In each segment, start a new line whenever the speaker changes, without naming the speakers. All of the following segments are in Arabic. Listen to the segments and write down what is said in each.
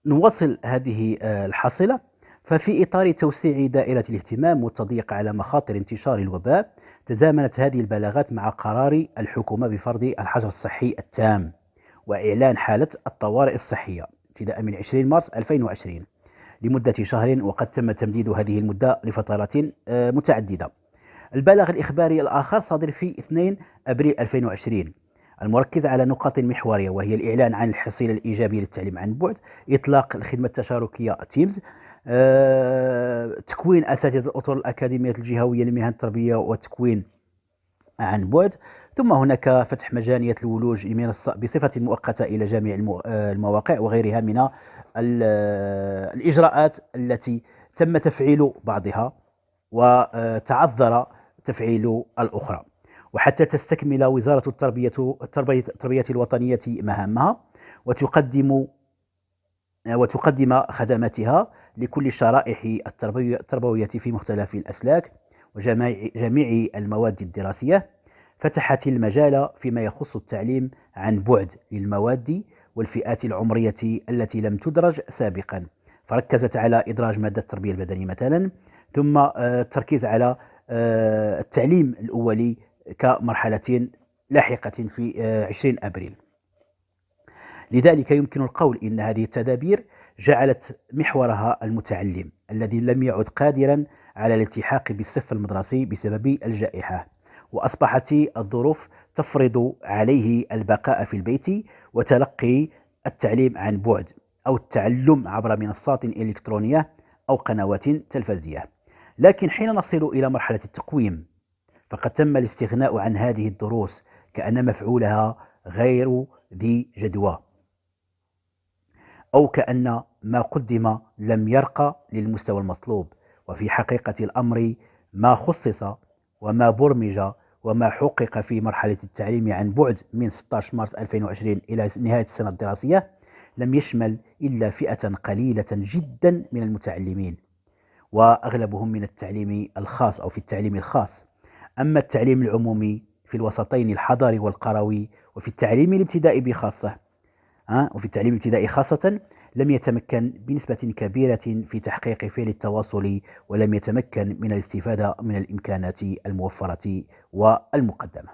نواصل هذه الحصيلة. ففي إطار توسيع دائرة الاهتمام والتضييق على مخاطر انتشار الوباء، تزامنت هذه البلاغات مع قرار الحكومة بفرض الحجر الصحي التام وإعلان حالة الطوارئ الصحية ابتداء من 20 مارس 2020 لمدة شهر، وقد تم تمديد هذه المدة لفترات متعددة. البلاغ الإخباري الآخر صادر في 2 أبريل 2020 المركز على نقاط محورية، وهي الإعلان عن الحصيلة الإيجابية للتعليم عن بعد، إطلاق الخدمة التشاركية تيمز، تكوين أساتذة الأطر الأكاديمية الجهوية لمهن التربية والتكوين عن بعد. ثم هناك فتح مجانية الولوج لمنصة بصفة مؤقتة إلى جميع المواقع وغيرها من الإجراءات التي تم تفعيل بعضها وتعذر تفعيل الأخرى. وحتى تستكمل وزارة التربية الوطنية مهامها وتقدم خدماتها لكل الشرائح التربوية في مختلف الأسلاك وجميع المواد الدراسية، فتحت المجال فيما يخص التعليم عن بعد للمواد والفئات العمرية التي لم تدرج سابقا، فركزت على إدراج مادة التربية البدنية مثلا، ثم التركيز على التعليم الأولي كمرحلة لاحقة في 20 أبريل. لذلك يمكن القول إن هذه التدابير جعلت محورها المتعلم الذي لم يعد قادرا على الالتحاق بالصف المدرسي بسبب الجائحة، وأصبحت الظروف تفرض عليه البقاء في البيت وتلقي التعليم عن بعد أو التعلم عبر منصات إلكترونية أو قنوات تلفزية. لكن حين نصل إلى مرحلة التقويم، فقد تم الاستغناء عن هذه الدروس كأن مفعولها غير ذي جدوى، أو كأن ما قدم لم يرقى للمستوى المطلوب. وفي حقيقة الأمر ما خصص وما برمج وما حقق في مرحلة التعليم عن بعد من 16 مارس 2020 إلى نهاية السنة الدراسية لم يشمل إلا فئة قليلة جدا من المتعلمين، وأغلبهم من التعليم الخاص أو في التعليم الخاص. أما التعليم العمومي في الوسطين الحضري والقروي وفي التعليم الابتدائي بخاصة وفي التعليم الابتدائي خاصة لم يتمكن بنسبة كبيرة في تحقيق فعل التواصل، ولم يتمكن من الاستفادة من الإمكانات الموفرة والمقدمة.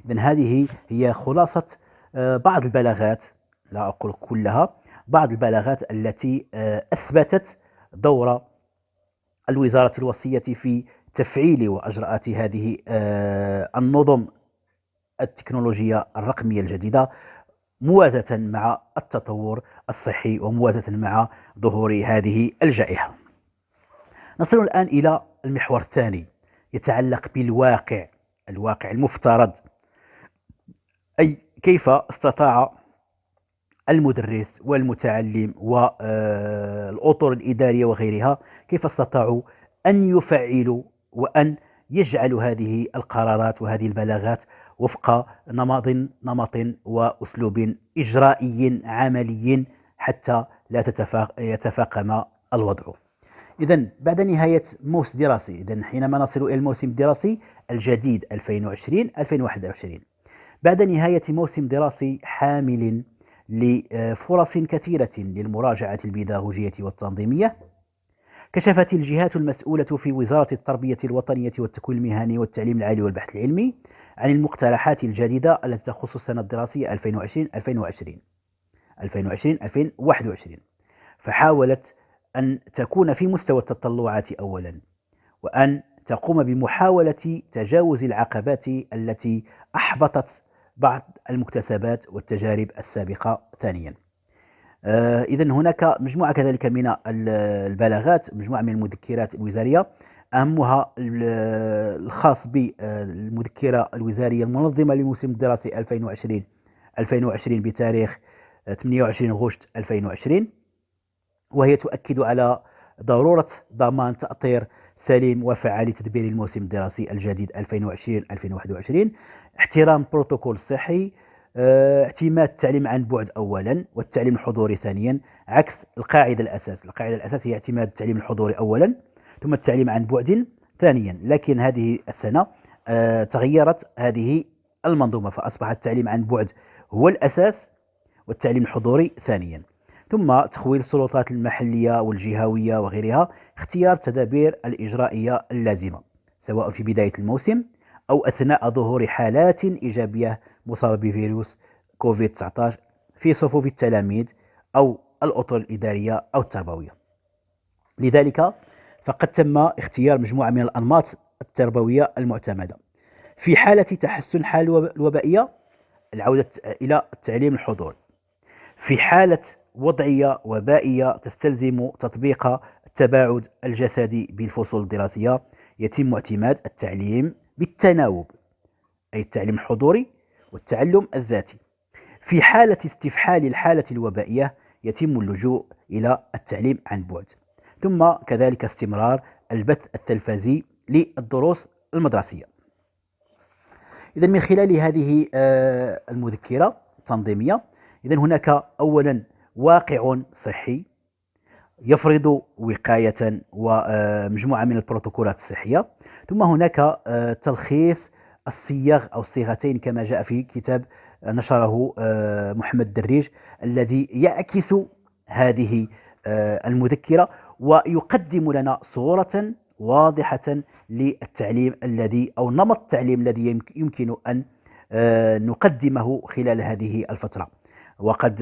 إذن هذه هي خلاصة بعض البلاغات، لا أقول كلها، بعض البلاغات التي أثبتت دور الوزارة الوصية في تفعيل وأجراءات هذه النظم التكنولوجية الرقمية الجديدة، موازاة مع التطور الصحي وموازاة مع ظهور هذه الجائحة. نصل الآن إلى المحور الثاني يتعلق بالواقع، الواقع المفترض، أي كيف استطاع المدرس والمتعلم والأطر الإدارية وغيرها، كيف استطاعوا أن يفعلوا وأن يجعلوا هذه القرارات وهذه البلاغات وفق نمط وأسلوب إجرائي عملي حتى لا يتفاقم الوضع. إذن بعد نهاية موسم دراسي، إذن حينما نصل إلى الموسم الدراسي الجديد 2020-2021، بعد نهاية موسم دراسي حامل لفرص كثيرة للمراجعة البيداغوجية والتنظيمية، كشفت الجهات المسؤولة في وزارة التربية الوطنية والتكوين المهني والتعليم العالي والبحث العلمي عن المقترحات الجديدة التي تخص السنة الدراسية 2020-2021، فحاولت أن تكون في مستوى التطلعات أولا، وأن تقوم بمحاولة تجاوز العقبات التي أحبطت بعض المكتسبات والتجارب السابقة ثانيا. إذن هناك مجموعة كذلك من البلاغات، مجموعة من المذكرات الوزارية، أهمها الخاص بالمذكرة الوزارية المنظمة للموسم الدراسي 2020 بتاريخ 28 غشت 2020، وهي تؤكد على ضرورة ضمان تأطير سليم وفعال لتدبير الموسم الدراسي الجديد 2020-2021، احترام بروتوكول صحي، اعتماد التعليم عن بعد أولا والتعليم الحضوري ثانيا، عكس القاعدة الأساس هي اعتماد التعليم الحضوري أولا ثم التعليم عن بعد ثانيا. لكن هذه السنة تغيرت هذه المنظومة، فأصبح التعليم عن بعد هو الأساس والتعليم الحضوري ثانيا. ثم تخويل السلطات المحلية والجهوية وغيرها، اختيار التدابير الإجرائية اللازمة سواء في بداية الموسم أو أثناء ظهور حالات إيجابية مصابة بفيروس كوفيد-19 في صفوف التلاميذ أو الأطر الإدارية أو التربوية. لذلك فقد تم اختيار مجموعة من الأنماط التربوية المعتمدة. في حالة تحسن الحالة الوبائية، العودة إلى التعليم الحضوري. في حالة وضعية وبائية تستلزم تطبيق التباعد الجسدي بالفصول الدراسية، يتم اعتماد التعليم بالتناوب، أي التعليم الحضوري والتعلم الذاتي. في حالة استفحال الحالة الوبائية يتم اللجوء إلى التعليم عن بعد. ثم كذلك استمرار البث التلفزي للدروس المدرسية. إذن من خلال هذه المذكرة التنظيمية، إذن هناك أولا واقع صحي يفرض وقاية ومجموعة من البروتوكولات الصحية. ثم هناك تلخيص الصيغ أو الصيغتين كما جاء في كتاب نشره محمد الدريج، الذي يعكس هذه المذكرة ويقدم لنا صورة واضحة للتعليم الذي أو نمط التعليم الذي يمكن أن نقدمه خلال هذه الفترة. وقد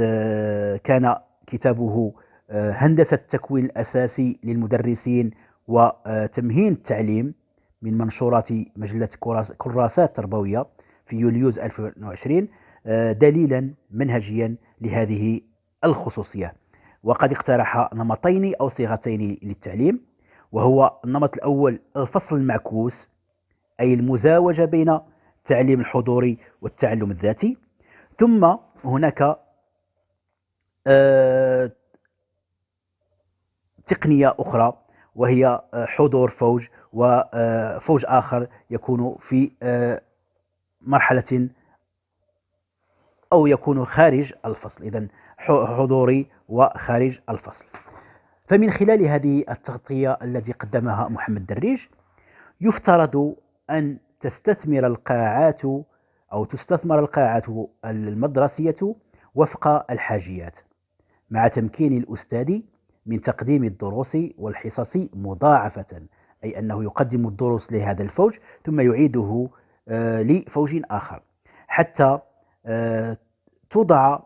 كان كتابه هندسة التكوين الأساسي للمدرسين وتمهين التعليم من منشورات مجلة كراسات التربوية في يوليوز 2020 دليلا منهجيا لهذه الخصوصية. وقد اقترح نمطين أو صيغتين للتعليم، وهو النمط الأول الفصل المعكوس، أي المزاوجة بين التعليم الحضوري والتعلم الذاتي. ثم هناك تقنية أخرى وهي حضور فوج، وفوج آخر يكون في مرحلة أو يكون خارج الفصل، إذن حضوري وخارج الفصل. فمن خلال هذه التغطية التي قدمها محمد دريج، يفترض أن تستثمر القاعات المدرسية وفق الحاجيات، مع تمكين الأستاذ من تقديم الدروس والحصص مضاعفة، أي أنه يقدم الدروس لهذا الفوج ثم يعيده لفوج آخر، حتى توضع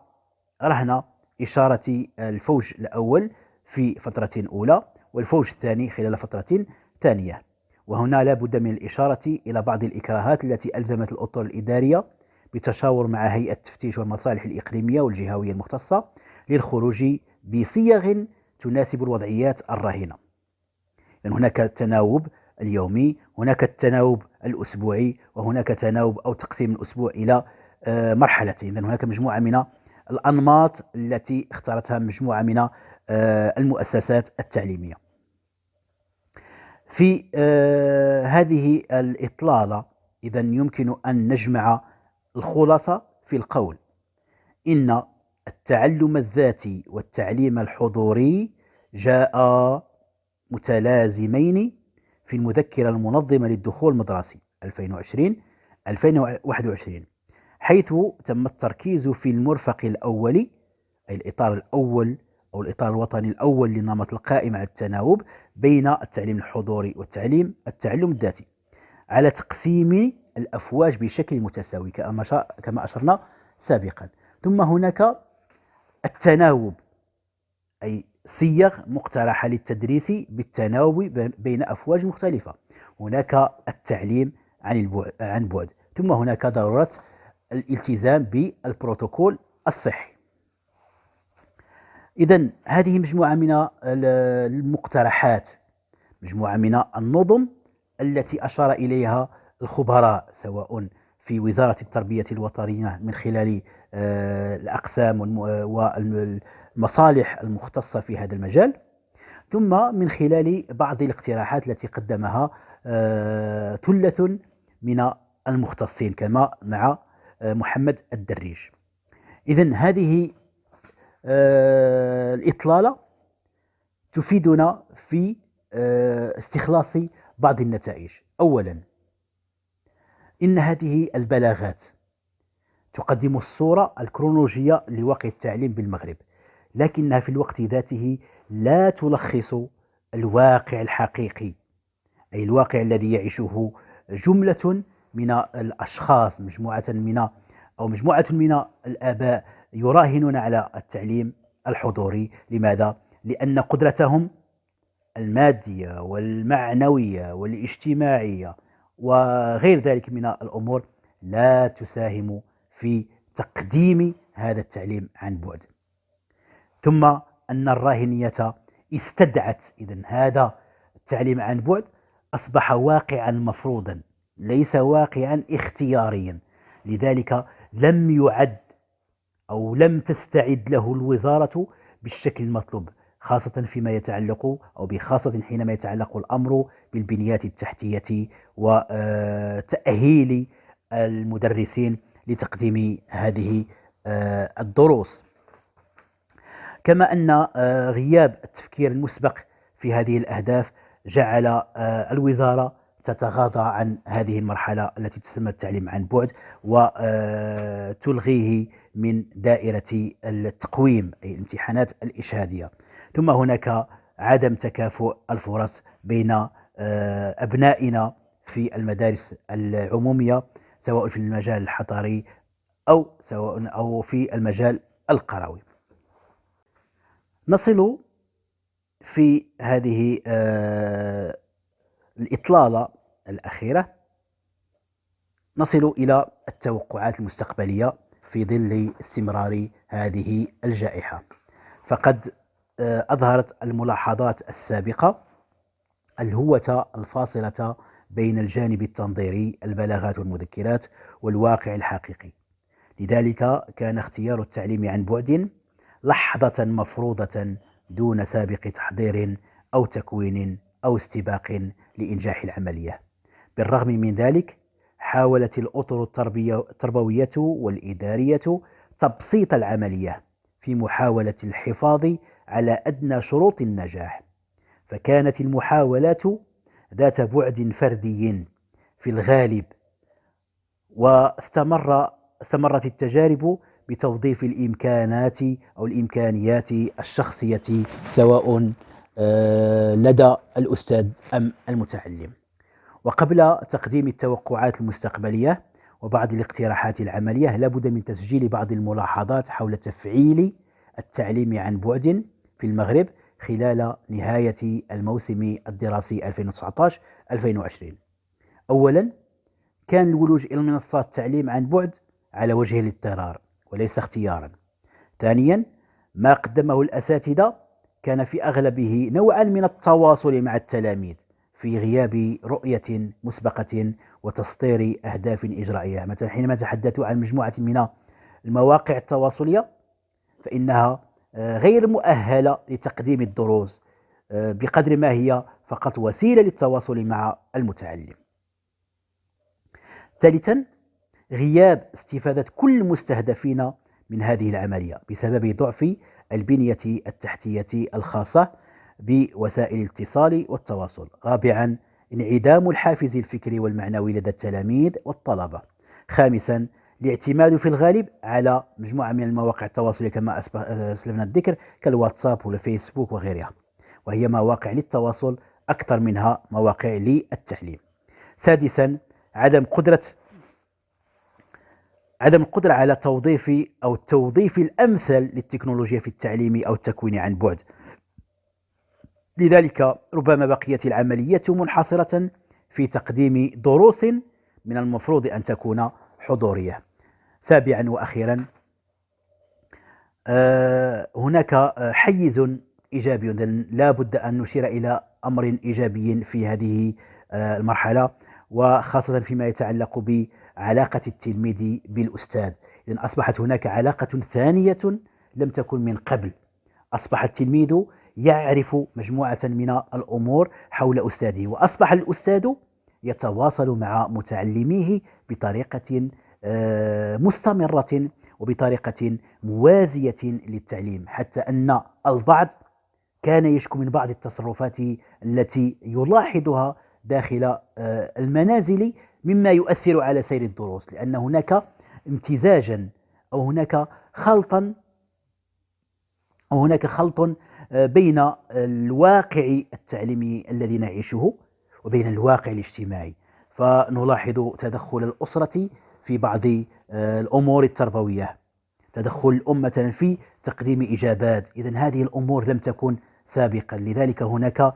رهن إشارة الفوج الأول في فترة أولى والفوج الثاني خلال فترة ثانية. وهنا لا بد من الإشارة إلى بعض الإكراهات التي ألزمت الأطر الإدارية بالتشاور مع هيئة التفتيش والمصالح الإقليمية والجهوية المختصة للخروج بصيغ تناسب الوضعيات الراهنة. يعني هناك التناوب اليومي، هناك التناوب الأسبوعي، وهناك تناوب أو تقسيم الأسبوع إلى مرحلتين. إذن هناك مجموعة من الأنماط التي اختارتها مجموعة من المؤسسات التعليمية. في هذه الإطلالة إذن يمكن أن نجمع الخلاصة في القول: إن التعلم الذاتي والتعليم الحضوري جاء متلازمين في المذكرة المنظمة للدخول المدرسي 2020-2021، حيث تم التركيز في المرفق الأولي، أي الإطار الأول أو الإطار الوطني الأول للنمط القائم على التناوب بين التعليم الحضوري والتعلم الذاتي، على تقسيم الأفواج بشكل متساوي كما أشرنا سابقا. ثم هناك التناوب، أي صيغ مقترحة للتدريس بالتناوب بين أفواج مختلفة. هناك التعليم عن بعد. ثم هناك ضرورة الالتزام بالبروتوكول الصحي. إذن هذه مجموعة من المقترحات، مجموعة من النظم التي أشار إليها الخبراء سواء في وزارة التربية الوطنية من خلال الأقسام والمصالح المختصة في هذا المجال، ثم من خلال بعض الاقتراحات التي قدمها ثلة من المختصين كما مع محمد الدريج. إذن هذه الإطلالة تفيدنا في استخلاص بعض النتائج. أولا، إن هذه البلاغات تقدم الصورة الكرونولوجية لواقع التعليم بالمغرب، لكنها في الوقت ذاته لا تلخص الواقع الحقيقي، أي الواقع الذي يعيشه جملة من الأشخاص، مجموعة من الآباء يراهنون على التعليم الحضوري. لماذا؟ لأن قدرتهم المادية والمعنوية والاجتماعية وغير ذلك من الأمور لا تساهم في تقديم هذا التعليم عن بعد. ثم أن الراهنية استدعت إذن هذا التعليم عن بعد أصبح واقعا مفروضا، ليس واقعا اختياريا. لذلك لم يعد أو لم تستعد له الوزارة بالشكل المطلوب، خاصة فيما يتعلق أو بخاصة حينما يتعلق الأمر بالبنيات التحتية وتأهيل المدرسين لتقديم هذه الدروس. كما أن غياب التفكير المسبق في هذه الأهداف جعل الوزارة تتغاضى عن هذه المرحلة التي تسمى التعليم عن بعد وتلغيه من دائرة التقويم، أي الامتحانات الإشهادية. ثم هناك عدم تكافؤ الفرص بين أبنائنا في المدارس العمومية، سواء في المجال الحضري أو في المجال القروي. نصل في هذه الإطلالة الأخيرة نصل إلى التوقعات المستقبلية في ظل استمرار هذه الجائحة. فقد أظهرت الملاحظات السابقة الهوة الفاصلة بين الجانب التنظيري البلاغات والمذكرات والواقع الحقيقي. لذلك كان اختيار التعليم عن بعد لحظة مفروضة دون سابق تحضير أو تكوين أو استباق لإنجاح العملية. بالرغم من ذلك حاولت الأطر التربوية والإدارية تبسيط العملية في محاولة الحفاظ على أدنى شروط النجاح، فكانت المحاولات ذات بعد فردي في الغالب، واستمرت التجارب بتوظيف الإمكانات أو الإمكانيات الشخصية سواء لدى الأستاذ أم المتعلم. وقبل تقديم التوقعات المستقبلية وبعض الاقتراحات العملية لابد من تسجيل بعض الملاحظات حول تفعيل التعليم عن بعد في المغرب خلال نهاية الموسم الدراسي 2019-2020. أولا، كان الولوج إلى منصات التعليم عن بعد على وجه الاضطرار وليس اختيارا. ثانيا، ما قدمه الأساتذة كان في أغلبه نوعا من التواصل مع التلاميذ في غياب رؤية مسبقة وتسطير أهداف إجرائية. مثلا حينما تحدثوا عن مجموعة من المواقع التواصلية فإنها غير مؤهلة لتقديم الدروس بقدر ما هي فقط وسيلة للتواصل مع المتعلم. ثالثا، غياب استفادة كل المستهدفين من هذه العملية بسبب ضعف البنية التحتية الخاصة بوسائل الاتصال والتواصل. رابعا، انعدام الحافز الفكري والمعنوي لدى التلاميذ والطلبة. خامسا، الاعتماد في الغالب على مجموعة من المواقع التواصلية كما أسلفنا الذكر كالواتساب والفيسبوك وغيرها، وهي مواقع للتواصل أكثر منها مواقع للتعليم. سادسا، عدم القدرة على التوظيف الأمثل للتكنولوجيا في التعليم أو التكوين عن بعد. لذلك ربما بقيت العملية منحصرة في تقديم دروس من المفروض أن تكون حضورية. سابعا وأخيرا، هناك حيز إيجابي، لا بد أن نشير إلى أمر إيجابي في هذه المرحلة، وخاصة فيما يتعلق بعلاقة التلميذ بالأستاذ. إذن أصبحت هناك علاقة ثانية لم تكن من قبل. أصبح التلميذ يعرف مجموعة من الأمور حول أستاذه، وأصبح الأستاذ يتواصل مع متعلميه بطريقة مستمرة وبطريقة موازية للتعليم، حتى أن البعض كان يشكو من بعض التصرفات التي يلاحظها داخل المنازل مما يؤثر على سير الدروس، لأن هناك امتزاجا أو هناك خلطا وهناك خلط بين الواقع التعليمي الذي نعيشه وبين الواقع الاجتماعي، فنلاحظ تدخل الأسرة في بعض الأمور التربوية، تدخل الأم مثلا في تقديم إجابات. إذن هذه الأمور لم تكن سابقا، لذلك هناك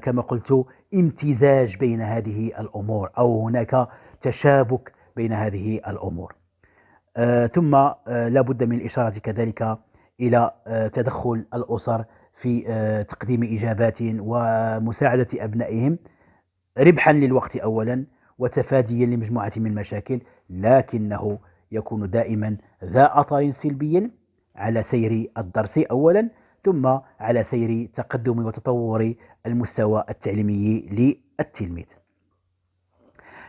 كما قلت امتزاج بين هذه الأمور، أو هناك تشابك بين هذه الأمور. ثم لا بد من الإشارة كذلك إلى تدخل الأسر في تقديم إجابات ومساعدة أبنائهم ربحا للوقت أولا، وتفاديا لمجموعة من المشاكل، لكنه يكون دائما ذا أثر سلبي على سير الدرس أولا، ثم على سير تقدم وتطور المستوى التعليمي للتلميذ.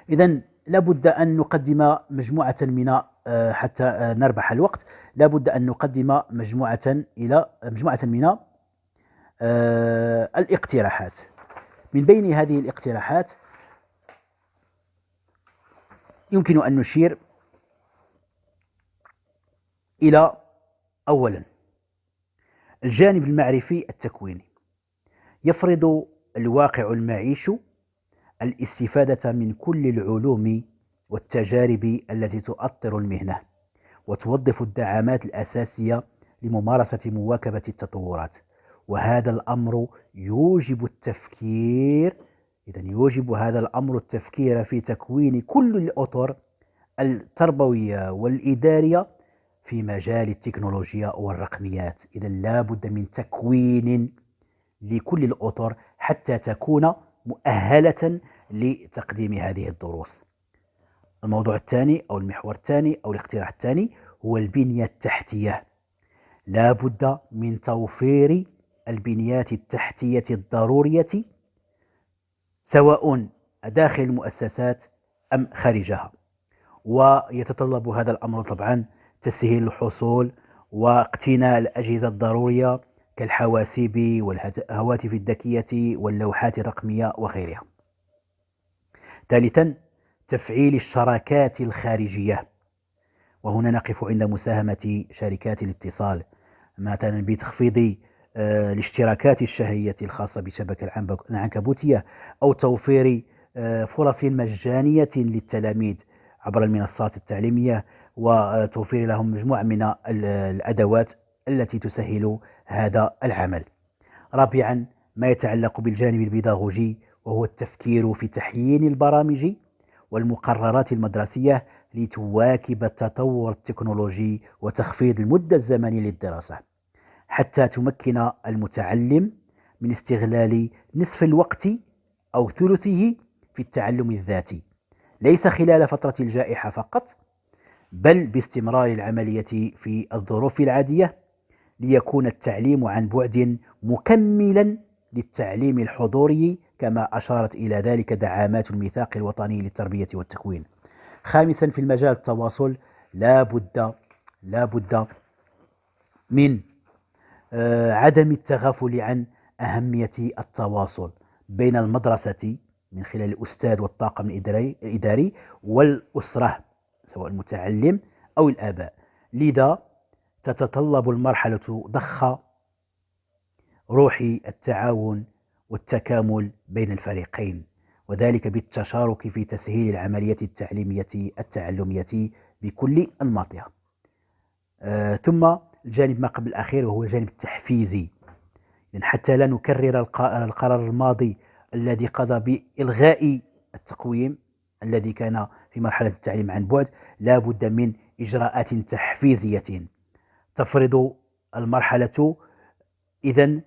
إذن لابد أن نقدم مجموعة من حتى نربح الوقت، لابد أن نقدم مجموعة من الاقتراحات. من بين هذه الاقتراحات يمكن أن نشير إلى أولا الجانب المعرفي التكويني. يفرض الواقع المعيش الاستفادة من كل العلوم والتجارب التي تؤطر المهنة، وتوظف الدعامات الأساسية لممارسة مواكبة التطورات، وهذا الأمر يوجب التفكير. إذن يوجب هذا الأمر التفكير في تكوين كل الأطر التربوية والإدارية في مجال التكنولوجيا والرقميات. إذن لا بد من تكوين لكل الأطر حتى تكون مؤهلة لتقديم هذه الدروس. الموضوع الثاني أو المحور الثاني أو الاقتراح الثاني هو البنية التحتية. لا بد من توفير البنيات التحتية الضرورية سواء داخل المؤسسات أم خارجها، ويتطلب هذا الأمر طبعا تسهيل الحصول واقتناء الأجهزة الضرورية كالحواسيب والهواتف الذكية واللوحات الرقمية وغيرها. ثالثا تفعيل الشراكات الخارجية، وهنا نقف عند مساهمة شركات الاتصال مثلا بتخفيض الاشتراكات الشهرية الخاصة بالشبكة العنكبوتية، أو توفير فرص مجانية للتلاميذ عبر المنصات التعليمية، وتوفير لهم مجموعة من الأدوات التي تسهل هذا العمل. رابعا ما يتعلق بالجانب البيداغوجي، وهو التفكير في تحيين البرامج والمقررات المدرسية لتواكب التطور التكنولوجي وتخفيض المدة الزمنية للدراسة، حتى تمكن المتعلم من استغلال نصف الوقت أو ثلثه في التعلم الذاتي، ليس خلال فترة الجائحة فقط، بل باستمرار العملية في الظروف العادية، ليكون التعليم عن بعد مكملا للتعليم الحضوري، كما أشارت إلى ذلك دعامات الميثاق الوطني للتربية والتكوين. خامسا في المجال التواصل لا بد من عدم التغافل عن أهمية التواصل بين المدرسة من خلال الأستاذ والطاقم الإداري والأسرة سواء المتعلم أو الآباء. لذا تتطلب المرحلة ضخ روح التعاون والتكامل بين الفريقين، وذلك بالتشارك في تسهيل العملية التعليمية التعلمية بكل أنماطها. ثم الجانب ما قبل الأخير وهو الجانب التحفيزي، حتى لا نكرر القرار الماضي الذي قضى بإلغاء التقويم الذي كان في مرحلة التعليم عن بعد. لا بد من إجراءات تحفيزية تفرض المرحلة إذن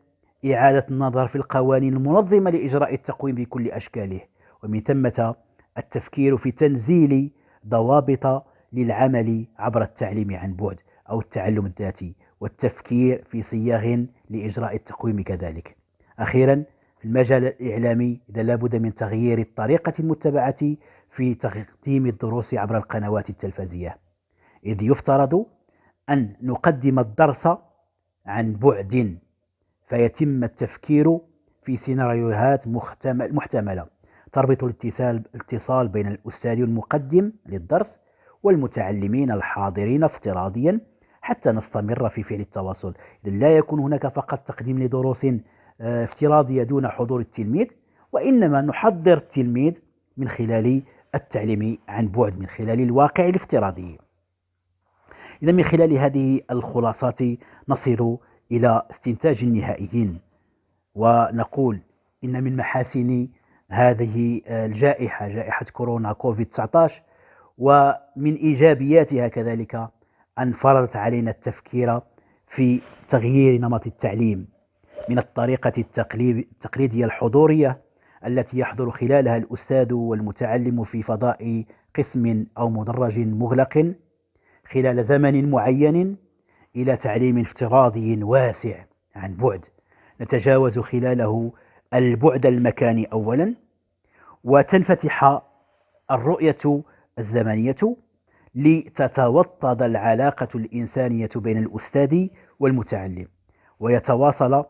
إعادة النظر في القوانين المنظمة لإجراء التقويم بكل أشكاله، ومن ثمة التفكير في تنزيل ضوابط للعمل عبر التعليم عن بعد أو التعلم الذاتي، والتفكير في صياغ لإجراء التقويم كذلك. أخيرا في المجال الإعلامي إذا لابد من تغيير الطريقة المتبعة في تقديم الدروس عبر القنوات التلفزية، إذ يفترض أن نقدم الدرس عن بعد، فيتم التفكير في سيناريوهات محتملة تربط الاتصال بين الأستاذ المقدم للدرس والمتعلمين الحاضرين افتراضيا، حتى نستمر في فعل التواصل. إذن لا يكون هناك فقط تقديم لدروس افتراضية دون حضور التلميذ، وإنما نحضر التلميذ من خلال التعليم عن بعد، من خلال الواقع الافتراضي. إذا من خلال هذه الخلاصات نصل إلى استنتاج نهائي، ونقول إن من محاسن هذه الجائحة، جائحة كورونا كوفيد 19، ومن إيجابياتها كذلك أن فرضت علينا التفكير في تغيير نمط التعليم من الطريقة التقليدية الحضورية التي يحضر خلالها الأستاذ والمتعلم في فضاء قسم أو مدرج مغلق خلال زمن معين، إلى تعليم افتراضي واسع عن بعد نتجاوز خلاله البعد المكاني أولا، وتنفتح الرؤية الزمنية لتتوطد العلاقة الإنسانية بين الأستاذ والمتعلم، ويتواصل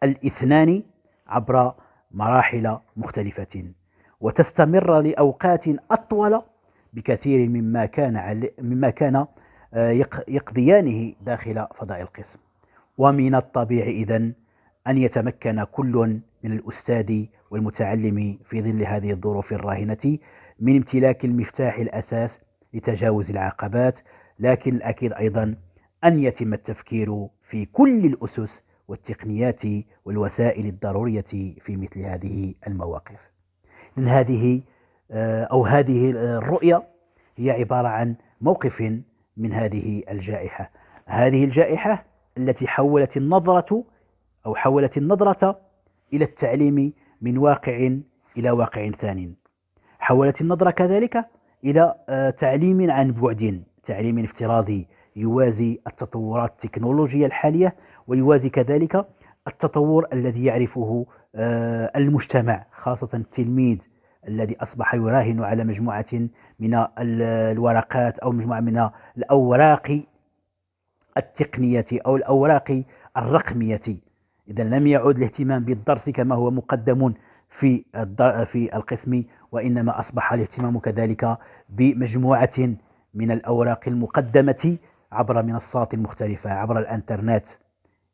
الاثنان عبر مراحل مختلفة، وتستمر لأوقات أطول بكثير مما كان يقضيانه داخل فضاء القسم. ومن الطبيعي إذن أن يتمكن كل من الأستاذ والمتعلم في ظل هذه الظروف الراهنة من امتلاك المفتاح الأساس لتجاوز العقبات، لكن الأكيد أيضا أن يتم التفكير في كل الأسس والتقنيات والوسائل الضرورية في مثل هذه المواقف. من هذه الرؤية هي عبارة عن موقف من هذه الجائحة التي حولت النظرة إلى التعليم من واقع إلى واقع ثانٍ، حولت النظرة كذلك إلى تعليم عن بعد، تعليم افتراضي يوازي التطورات التكنولوجية الحالية، ويوازي كذلك التطور الذي يعرفه المجتمع، خاصة التلميذ الذي أصبح يراهن على مجموعة من الورقات أو مجموعة من الأوراق التقنية أو الأوراق الرقمية. إذا لم يعد الاهتمام بالدرس كما هو مقدم في القسم، وإنما أصبح الاهتمام كذلك بمجموعة من الأوراق المقدمة عبر منصات مختلفة عبر الإنترنت.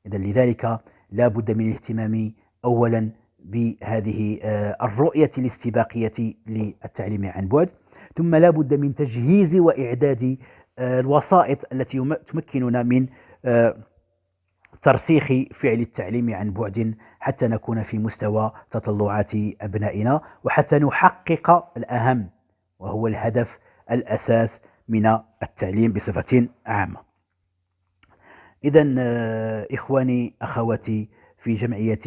إذا لذلك لا بد من الاهتمام أولا بهذه الرؤية الاستباقية للتعليم عن بعد، ثم لا بد من تجهيز وإعداد الوسائط التي تمكننا من ترسيخ فعل التعليم عن بعد حتى نكون في مستوى تطلعات أبنائنا، وحتى نحقق الأهم وهو الهدف الأساس من التعليم بصفة عامة. إذن إخواني أخواتي في جمعية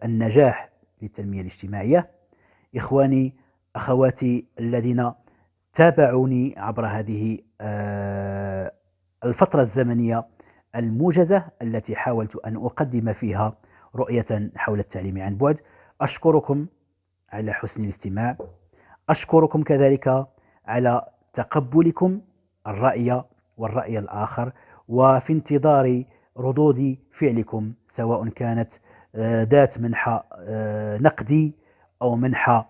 النجاح للتنمية الاجتماعية، إخواني أخواتي الذين تابعوني عبر هذه الفترة الزمنية الموجزة التي حاولت أن أقدم فيها رؤية حول التعليم عن بعد، أشكركم على حسن الاستماع، أشكركم كذلك على تقبلكم الرأي والرأي الآخر، وفي انتظار ردود فعلكم سواء كانت ذات منحى نقدي أو منحى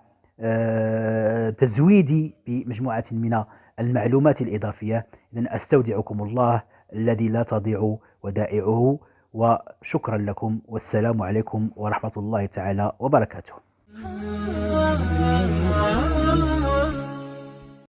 تزويدي بمجموعة من المعلومات الإضافية. إذن أستودعكم الله الذي لا تضيع ودائعه، وشكرا لكم، والسلام عليكم ورحمة الله تعالى وبركاته.